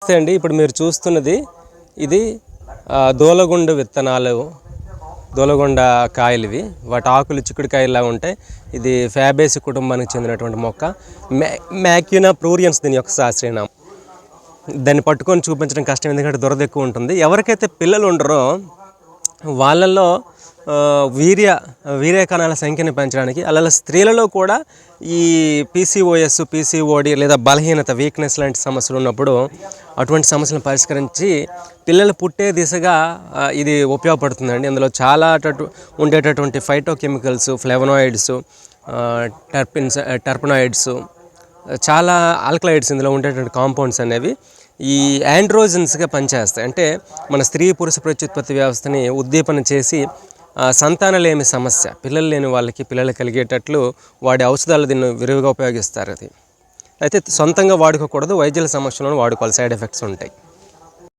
నమస్తే అండి. ఇప్పుడు మీరు చూస్తున్నది ఇది దూలగుండ విత్తనాలు, దూలగుండ కాయలు. ఇవి వాటి ఆకులు చిక్కుడుకాయలా ఉంటాయి. ఇది ఫ్యాబేసి కుటుంబానికి చెందినటువంటి మొక్క. మ్యాక్యునా ప్రూరియన్స్ దీని యొక్క శాస్త్రీయనామం. దాన్ని పట్టుకొని చూపించడం కష్టం, ఎందుకంటే దురద ఎక్కువ ఉంటుంది. ఎవరికైతే పిల్లలు ఉండరో వాళ్ళల్లో వీర్య కణాల సంఖ్యను పెంచడానికి, అలాగే స్త్రీలలో కూడా ఈ పీసీఓఎస్, పీసీఓడి లేదా బలహీనత, వీక్నెస్ లాంటి సమస్యలు ఉన్నప్పుడు అటువంటి సమస్యలను పరిష్కరించి పిల్లలు పుట్టే దిశగా ఇది ఉపయోగపడుతుందండి. అందులో చాలా ఉండేటటువంటి ఫైటోకెమికల్స్, ఫ్లేవనాయిడ్స్, టర్పనాయిడ్స్, చాలా ఆల్కలాయిడ్స్ ఇందులో ఉండేటువంటి కాంపౌండ్స్ అనేవి ఈ ఆండ్రోజన్స్గా పనిచేస్తాయి. అంటే మన స్త్రీ పురుష ప్రత్యుత్పత్తి వ్యవస్థని ఉద్దీపన చేసి సంతానలేమి సమస్య, పిల్లలు లేని వాళ్ళకి పిల్లలు కలిగేటట్లు వాడి ఔషధాలు దీన్ని విరివిగా ఉపయోగిస్తారు. అది అయితే సొంతంగా వాడుకోకూడదు, వైద్యుల సమస్యలను వాడుకోవాలి, సైడ్ ఎఫెక్ట్స్ ఉంటాయి.